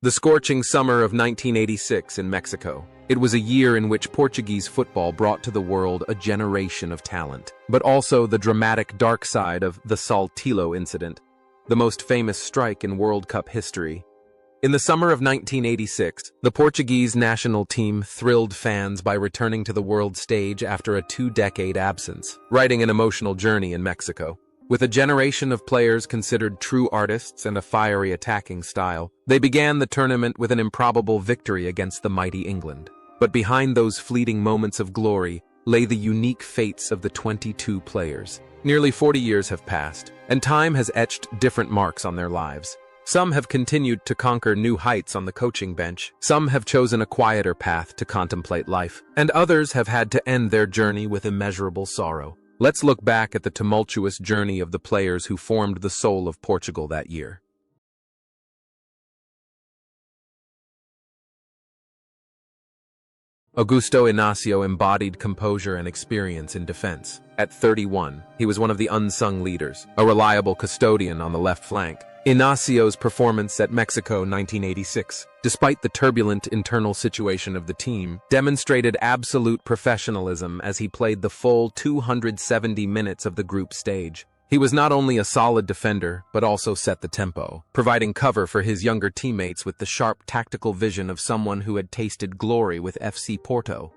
The scorching summer of 1986 in Mexico. It was a year in which Portuguese football brought to the world a generation of talent, but also the dramatic dark side of the Saltillo Incident, the most famous strike in World Cup history. In the summer of 1986, the Portuguese national team thrilled fans by returning to the world stage after a two-decade absence, writing an emotional journey in Mexico. With a generation of players considered true artists and a fiery attacking style, they began the tournament with an improbable victory against the mighty England. But behind those fleeting moments of glory lay the unique fates of the 22 players. Nearly 40 years have passed, and time has etched different marks on their lives. Some have continued to conquer new heights on the coaching bench, some have chosen a quieter path to contemplate life, and others have had to end their journey with immeasurable sorrow. Let's look back at the tumultuous journey of the players who formed the soul of Portugal that year. Augusto Inácio embodied composure and experience in defense. At 31, he was one of the unsung leaders, a reliable custodian on the left flank. Inácio's performance at Mexico 1986, despite the turbulent internal situation of the team, demonstrated absolute professionalism as he played the full 270 minutes of the group stage. He was not only a solid defender, but also set the tempo, providing cover for his younger teammates with the sharp tactical vision of someone who had tasted glory with FC Porto.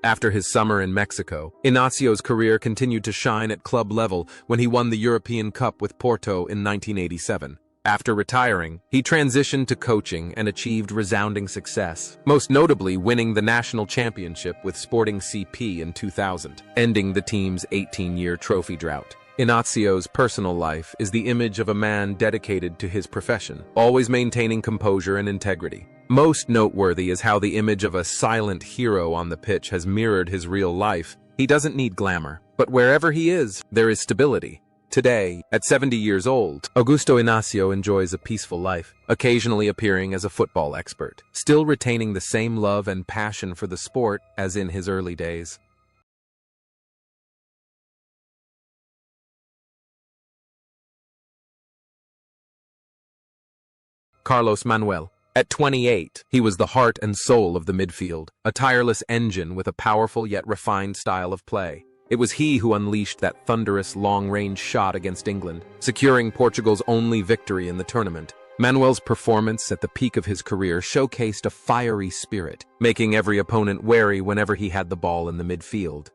After his summer in Mexico, Inácio's career continued to shine at club level when he won the European Cup with Porto in 1987. After retiring, he transitioned to coaching and achieved resounding success, most notably winning the national championship with Sporting CP in 2000, ending the team's 18-year trophy drought. Inácio's personal life is the image of a man dedicated to his profession, always maintaining composure and integrity. Most noteworthy is how the image of a silent hero on the pitch has mirrored his real life. He doesn't need glamour, but wherever he is, there is stability. Today, at 70 years old, Augusto Inácio enjoys a peaceful life, occasionally appearing as a football expert, still retaining the same love and passion for the sport as in his early days. Carlos Manuel. At 28, he was the heart and soul of the midfield, a tireless engine with a powerful yet refined style of play. It was he who unleashed that thunderous long-range shot against England, securing Portugal's only victory in the tournament. Manuel's performance at the peak of his career showcased a fiery spirit, making every opponent wary whenever he had the ball in the midfield.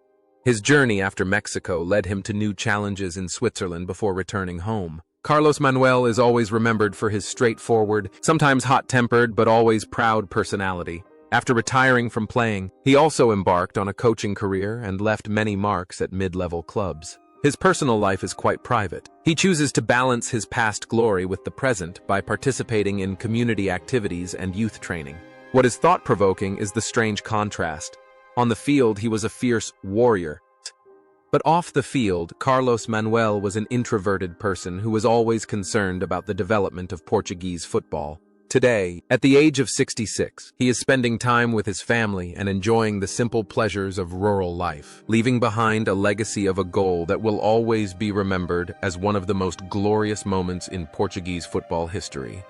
His journey after Mexico led him to new challenges in Switzerland before returning home. Carlos Manuel is always remembered for his straightforward, sometimes hot-tempered but always proud personality. After retiring from playing, he also embarked on a coaching career and left many marks at mid-level clubs. His personal life is quite private. He chooses to balance his past glory with the present by participating in community activities and youth training. What is thought-provoking is the strange contrast. On the field, he was a fierce warrior. But off the field, Carlos Manuel was an introverted person who was always concerned about the development of Portuguese football. Today, at the age of 66, he is spending time with his family and enjoying the simple pleasures of rural life, leaving behind a legacy of a goal that will always be remembered as one of the most glorious moments in Portuguese football history.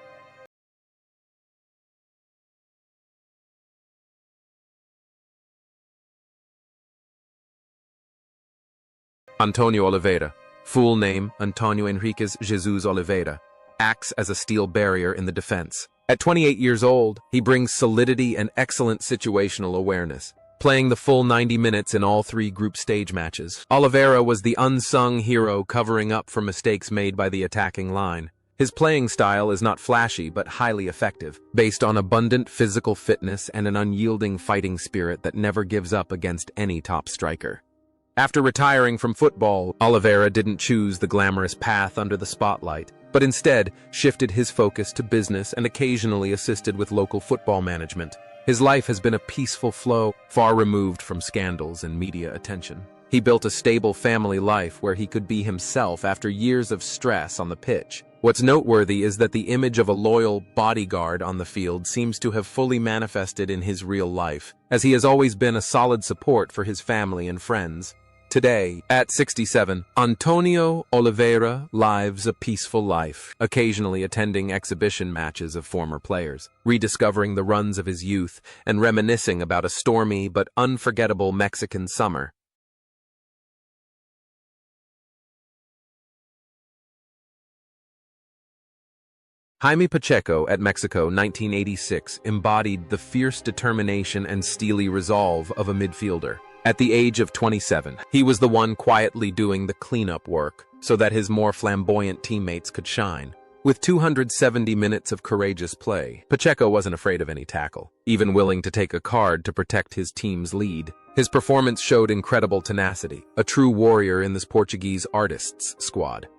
Antonio Oliveira, full name Antonio Henriques Jesus Oliveira, acts as a steel barrier in the defense. At 28 years old, he brings solidity and excellent situational awareness, playing the full 90 minutes in all three group stage matches. Oliveira was the unsung hero covering up for mistakes made by the attacking line. His playing style is not flashy but highly effective, based on abundant physical fitness and an unyielding fighting spirit that never gives up against any top striker. After retiring from football, Oliveira didn't choose the glamorous path under the spotlight, but instead shifted his focus to business and occasionally assisted with local football management. His life has been a peaceful flow, far removed from scandals and media attention. He built a stable family life where he could be himself after years of stress on the pitch. What's noteworthy is that the image of a loyal bodyguard on the field seems to have fully manifested in his real life, as he has always been a solid support for his family and friends. Today, at 67, Antonio Oliveira lives a peaceful life, occasionally attending exhibition matches of former players, rediscovering the runs of his youth, and reminiscing about a stormy but unforgettable Mexican summer. Jaime Pacheco at Mexico 1986 embodied the fierce determination and steely resolve of a midfielder. At the age of 27, he was the one quietly doing the cleanup work so that his more flamboyant teammates could shine. With 270 minutes of courageous play, Pacheco wasn't afraid of any tackle, even willing to take a card to protect his team's lead. His performance showed incredible tenacity, a true warrior in this Portuguese artists' squad.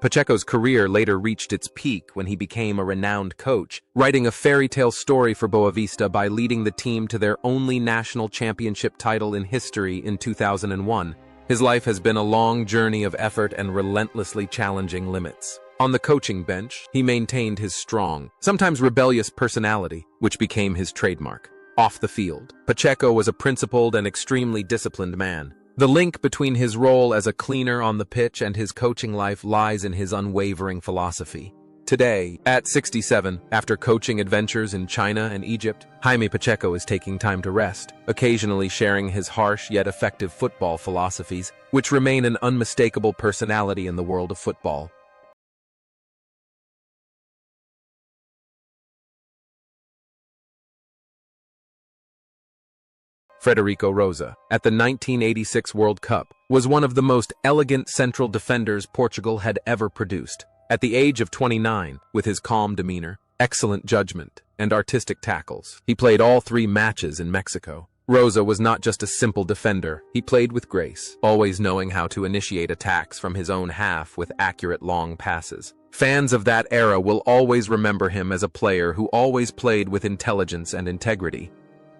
Pacheco's career later reached its peak when he became a renowned coach, writing a fairy tale story for Boavista by leading the team to their only national championship title in history in 2001. His life has been a long journey of effort and relentlessly challenging limits. On the coaching bench, he maintained his strong, sometimes rebellious personality, which became his trademark. Off the field, Pacheco was a principled and extremely disciplined man. The link between his role as a cleaner on the pitch and his coaching life lies in his unwavering philosophy. Today, at 67, after coaching adventures in China and Egypt, Jaime Pacheco is taking time to rest, occasionally sharing his harsh yet effective football philosophies, which remain an unmistakable personality in the world of football. Frederico Rosa, at the 1986 World Cup, was one of the most elegant central defenders Portugal had ever produced. At the age of 29, with his calm demeanor, excellent judgment, and artistic tackles, he played all 3 matches in Mexico. Rosa was not just a simple defender, he played with grace, always knowing how to initiate attacks from his own half with accurate long passes. Fans of that era will always remember him as a player who always played with intelligence and integrity.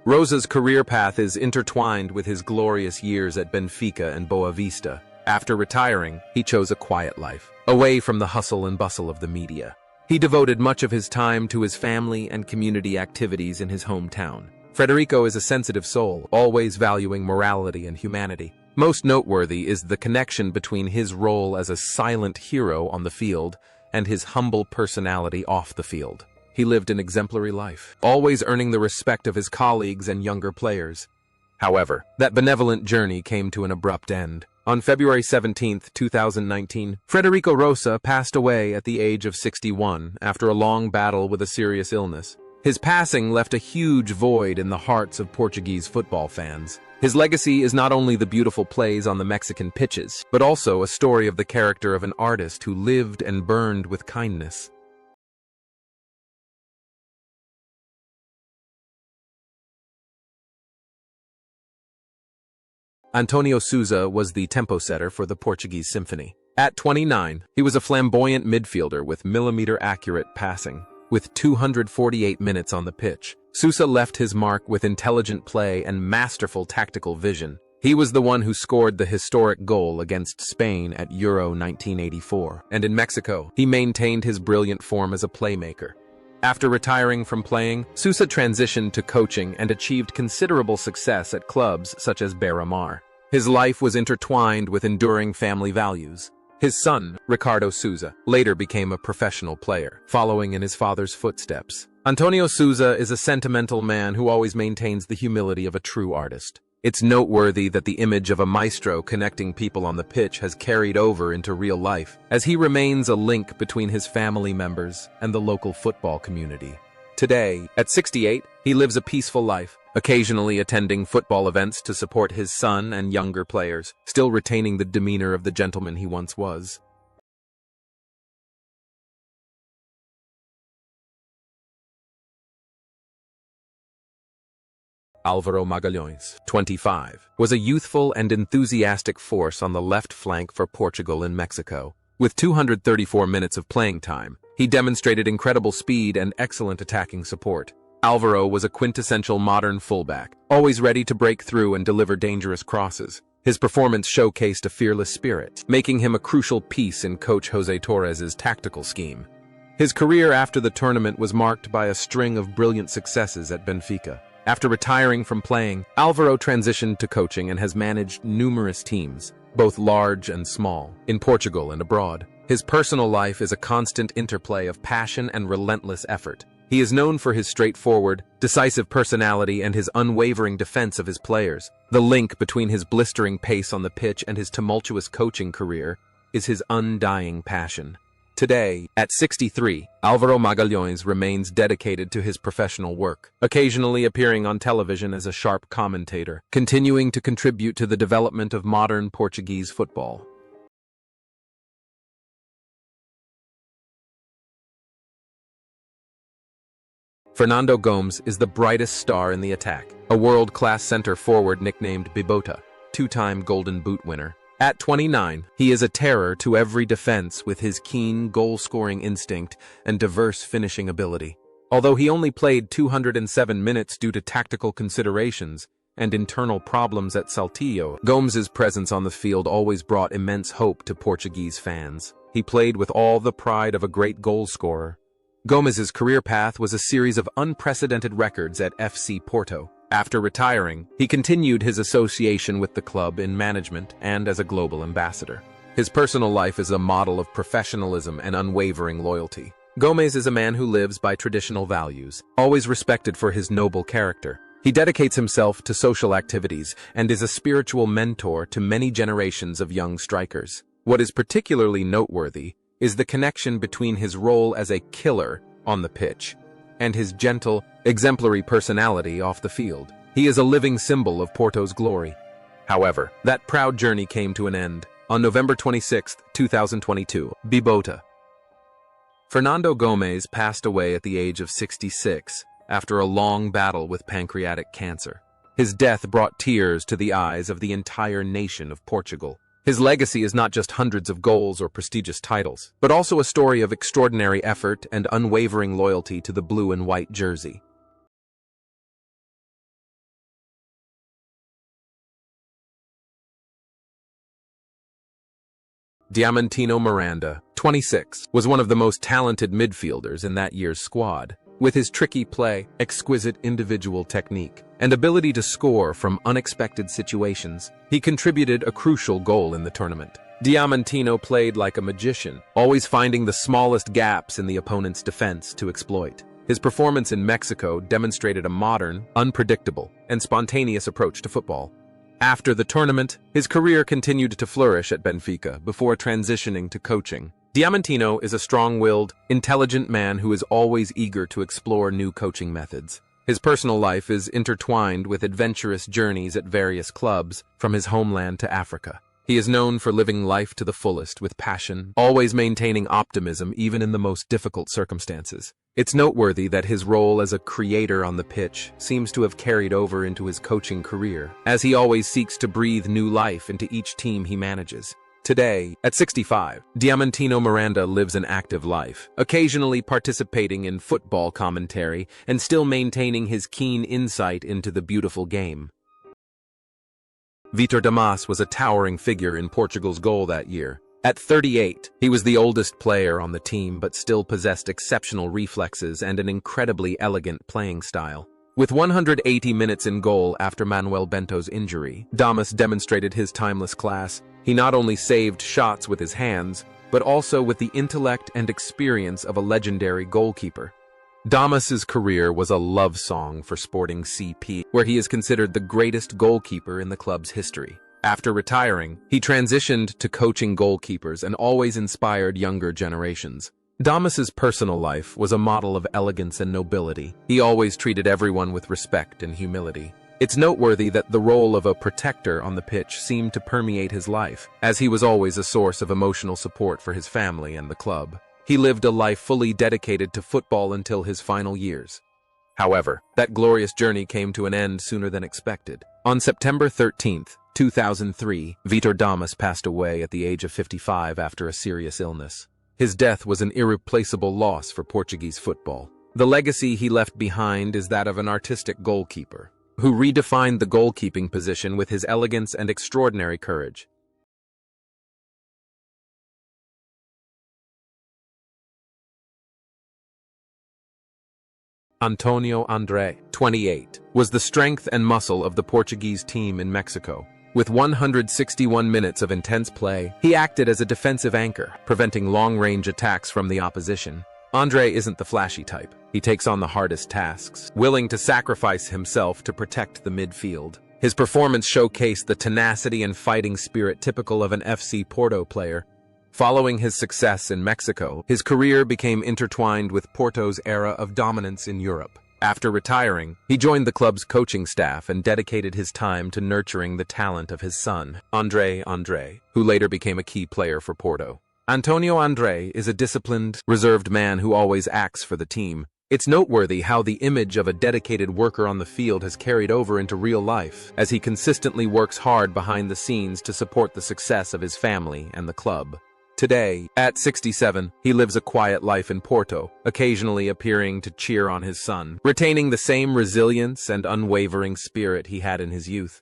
Rosa's career path is intertwined with his glorious years at Benfica and Boavista. After retiring, he chose a quiet life, away from the hustle and bustle of the media. He devoted much of his time to his family and community activities in his hometown. Frederico is a sensitive soul, always valuing morality and humanity. Most noteworthy is the connection between his role as a silent hero on the field and his humble personality off the field. He lived an exemplary life, always earning the respect of his colleagues and younger players. However, that benevolent journey came to an abrupt end. On February 17, 2019, Frederico Rosa passed away at the age of 61 after a long battle with a serious illness. His passing left a huge void in the hearts of Portuguese football fans. His legacy is not only the beautiful plays on the Mexican pitches, but also a story of the character of an artist who lived and burned with kindness. Antonio Sousa was the tempo setter for the Portuguese symphony. At 29, he was a flamboyant midfielder with millimeter-accurate passing. With 248 minutes on the pitch, Sousa left his mark with intelligent play and masterful tactical vision. He was the one who scored the historic goal against Spain at Euro 1984, and in Mexico, he maintained his brilliant form as a playmaker. After retiring from playing, Sousa transitioned to coaching and achieved considerable success at clubs such as Beira-Mar. His life was intertwined with enduring family values. His son, Ricardo Sousa, later became a professional player, following in his father's footsteps. Antonio Sousa is a sentimental man who always maintains the humility of a true artist. It's noteworthy that the image of a maestro connecting people on the pitch has carried over into real life, as he remains a link between his family members and the local football community. Today, at 68, he lives a peaceful life, occasionally attending football events to support his son and younger players, still retaining the demeanor of the gentleman he once was. Álvaro Magalhães, 25, was a youthful and enthusiastic force on the left flank for Portugal in Mexico. With 234 minutes of playing time, he demonstrated incredible speed and excellent attacking support. Álvaro was a quintessential modern fullback, always ready to break through and deliver dangerous crosses. His performance showcased a fearless spirit, making him a crucial piece in Coach José Torres's tactical scheme. His career after the tournament was marked by a string of brilliant successes at Benfica. After retiring from playing, Álvaro transitioned to coaching and has managed numerous teams. both large and small, in Portugal and abroad. His personal life is a constant interplay of passion and relentless effort. He is known for his straightforward, decisive personality and his unwavering defense of his players. The link between his blistering pace on the pitch and his tumultuous coaching career is his undying passion. Today, at 63, Álvaro Magalhães remains dedicated to his professional work, occasionally appearing on television as a sharp commentator, continuing to contribute to the development of modern Portuguese football. Fernando Gomes is the brightest star in the attack, a world-class center-forward nicknamed Bibota, two-time Golden Boot winner. At 29, he is a terror to every defense with his keen goal-scoring instinct and diverse finishing ability. Although he only played 207 minutes due to tactical considerations and internal problems at Saltillo, Gomes's presence on the field always brought immense hope to Portuguese fans. He played with all the pride of a great goal-scorer. Gomes's career path was a series of unprecedented records at FC Porto. After retiring, he continued his association with the club in management and as a global ambassador. His personal life is a model of professionalism and unwavering loyalty. Gomes is a man who lives by traditional values, always respected for his noble character. He dedicates himself to social activities and is a spiritual mentor to many generations of young strikers. What is particularly noteworthy is the connection between his role as a killer on the pitch and his gentle, exemplary personality off the field. He is a living symbol of Porto's glory. However, that proud journey came to an end on November 26, 2022, Bibota. Fernando Gomes passed away at the age of 66 after a long battle with pancreatic cancer. His death brought tears to the eyes of the entire nation of Portugal. His legacy is not just hundreds of goals or prestigious titles, but also a story of extraordinary effort and unwavering loyalty to the blue and white jersey. Diamantino Miranda, 26, was one of the most talented midfielders in that year's squad. With his tricky play, exquisite individual technique, and ability to score from unexpected situations, he contributed a crucial goal in the tournament. Diamantino played like a magician, always finding the smallest gaps in the opponent's defense to exploit. His performance in Mexico demonstrated a modern, unpredictable, and spontaneous approach to football. After the tournament, his career continued to flourish at Benfica before transitioning to coaching. Diamantino is a strong-willed, intelligent man who is always eager to explore new coaching methods. His personal life is intertwined with adventurous journeys at various clubs, from his homeland to Africa. He is known for living life to the fullest with passion, always maintaining optimism even in the most difficult circumstances. It's noteworthy that his role as a creator on the pitch seems to have carried over into his coaching career, as he always seeks to breathe new life into each team he manages. Today, at 65, Diamantino Miranda lives an active life, occasionally participating in football commentary and still maintaining his keen insight into the beautiful game. Vítor Damas was a towering figure in Portugal's goal that year. At 38, he was the oldest player on the team but still possessed exceptional reflexes and an incredibly elegant playing style. With 180 minutes in goal after Manuel Bento's injury, Damas demonstrated his timeless class. He not only saved shots with his hands, but also with the intellect and experience of a legendary goalkeeper. Damas's career was a love song for Sporting CP, where he is considered the greatest goalkeeper in the club's history. After retiring, he transitioned to coaching goalkeepers and always inspired younger generations. Damas's personal life was a model of elegance and nobility. He always treated everyone with respect and humility. It's noteworthy that the role of a protector on the pitch seemed to permeate his life, as he was always a source of emotional support for his family and the club. He lived a life fully dedicated to football until his final years. However, that glorious journey came to an end sooner than expected. On September 13, 2003, Vítor Damas passed away at the age of 55 after a serious illness. His death was an irreplaceable loss for Portuguese football. The legacy he left behind is that of an artistic goalkeeper, who redefined the goalkeeping position with his elegance and extraordinary courage. Antonio André, 28, was the strength and muscle of the Portuguese team in Mexico. With 161 minutes of intense play, he acted as a defensive anchor, preventing long-range attacks from the opposition. Andre isn't the flashy type. He takes on the hardest tasks, willing to sacrifice himself to protect the midfield. His performance showcased the tenacity and fighting spirit typical of an FC Porto player. Following his success in Mexico, his career became intertwined with Porto's era of dominance in Europe. After retiring, he joined the club's coaching staff and dedicated his time to nurturing the talent of his son, Andre, who later became a key player for Porto. Antonio Andre is a disciplined, reserved man who always acts for the team. It's noteworthy how the image of a dedicated worker on the field has carried over into real life, as he consistently works hard behind the scenes to support the success of his family and the club. Today, at 67, he lives a quiet life in Porto, occasionally appearing to cheer on his son, retaining the same resilience and unwavering spirit he had in his youth.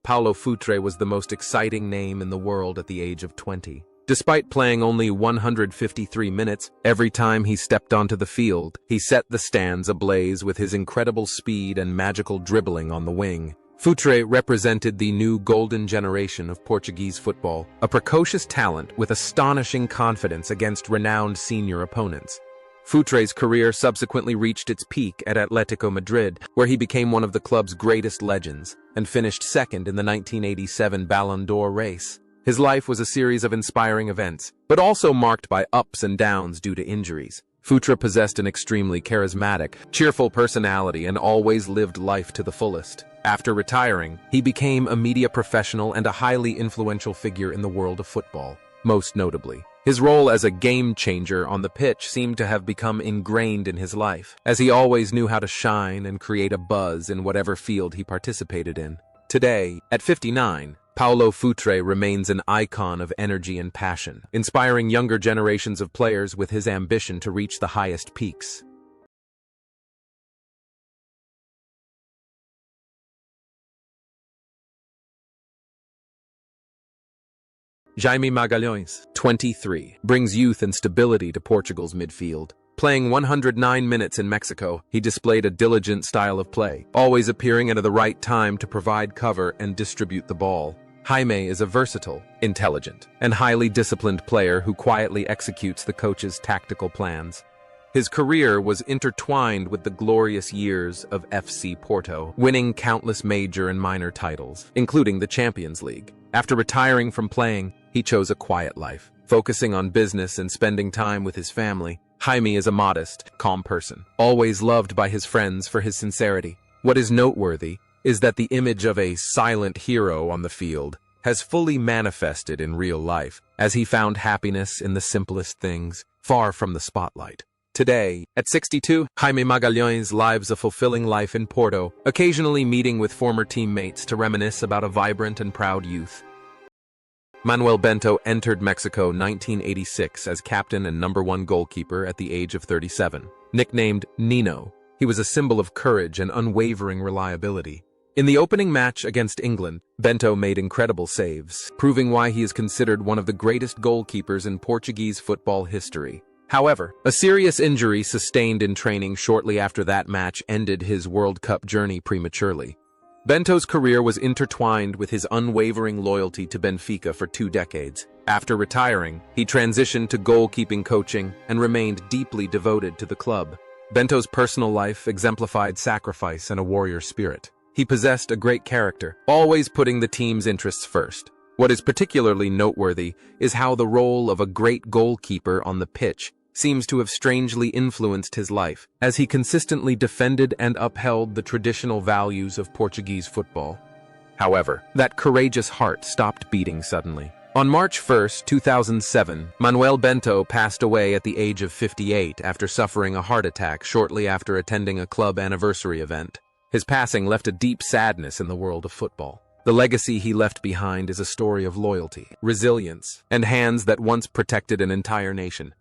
Paulo Futre was the most exciting name in the world at the age of 20. Despite playing only 153 minutes, every time he stepped onto the field, he set the stands ablaze with his incredible speed and magical dribbling on the wing. Futre represented the new golden generation of Portuguese football, a precocious talent with astonishing confidence against renowned senior opponents. Futre's career subsequently reached its peak at Atletico Madrid, where he became one of the club's greatest legends, and finished second in the 1987 Ballon d'Or race. His life was a series of inspiring events, but also marked by ups and downs due to injuries. Futre possessed an extremely charismatic, cheerful personality and always lived life to the fullest. After retiring, he became a media professional and a highly influential figure in the world of football. Most notably, his role as a game-changer on the pitch seemed to have become ingrained in his life, as he always knew how to shine and create a buzz in whatever field he participated in. Today, at 59, Paulo Futre remains an icon of energy and passion, inspiring younger generations of players with his ambition to reach the highest peaks. Jaime Magalhães, 23, brings youth and stability to Portugal's midfield. Playing 109 minutes in Mexico, he displayed a diligent style of play, always appearing at the right time to provide cover and distribute the ball. Jaime is a versatile, intelligent, and highly disciplined player who quietly executes the coach's tactical plans. His career was intertwined with the glorious years of FC Porto, winning countless major and minor titles, including the Champions League. After retiring from playing, he chose a quiet life, focusing on business and spending time with his family. Jaime is a modest, calm person, always loved by his friends for his sincerity. What is noteworthy is that the image of a silent hero on the field has fully manifested in real life, as he found happiness in the simplest things, far from the spotlight. Today, at 62, Jaime Magalhães lives a fulfilling life in Porto, occasionally meeting with former teammates to reminisce about a vibrant and proud youth. Manuel Bento entered Mexico 1986 as captain and #1 goalkeeper at the age of 37. Nicknamed Nino, he was a symbol of courage and unwavering reliability. In the opening match against England, Bento made incredible saves, proving why he is considered one of the greatest goalkeepers in Portuguese football history. However, a serious injury sustained in training shortly after that match ended his World Cup journey prematurely. Bento's career was intertwined with his unwavering loyalty to Benfica for 2 decades. After retiring, he transitioned to goalkeeping coaching and remained deeply devoted to the club. Bento's personal life exemplified sacrifice and a warrior spirit. He possessed a great character, always putting the team's interests first. What is particularly noteworthy is how the role of a great goalkeeper on the pitch seems to have strangely influenced his life, as he consistently defended and upheld the traditional values of Portuguese football. However, that courageous heart stopped beating suddenly. On March 1, 2007, Manuel Bento passed away at the age of 58 after suffering a heart attack shortly after attending a club anniversary event. His passing left a deep sadness in the world of football. The legacy he left behind is a story of loyalty, resilience, and hands that once protected an entire nation.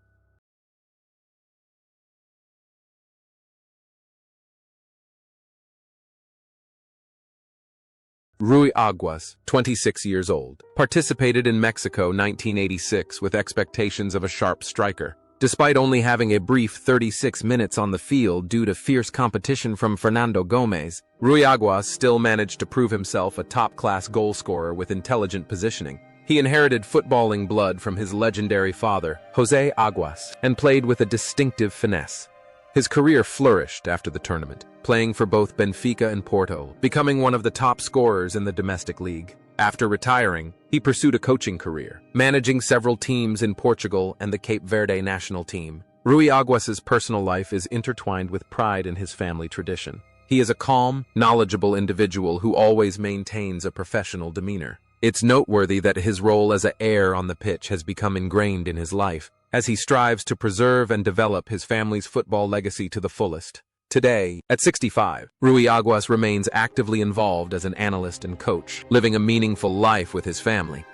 Rui Aguas, 26 years old, participated in Mexico 1986 with expectations of a sharp striker. Despite only having a brief 36 minutes on the field due to fierce competition from Fernando Gomez, Rui Aguas still managed to prove himself a top-class goal scorer with intelligent positioning. He inherited footballing blood from his legendary father, José Aguas, and played with a distinctive finesse. His career flourished after the tournament, playing for both Benfica and Porto, becoming one of the top scorers in the domestic league. After retiring, he pursued a coaching career, managing several teams in Portugal and the Cape Verde national team. Rui Aguas's personal life is intertwined with pride in his family tradition. He is a calm, knowledgeable individual who always maintains a professional demeanor. It's noteworthy that his role as an heir on the pitch has become ingrained in his life, as he strives to preserve and develop his family's football legacy to the fullest. Today, at 65, Rui Aguas remains actively involved as an analyst and coach, living a meaningful life with his family.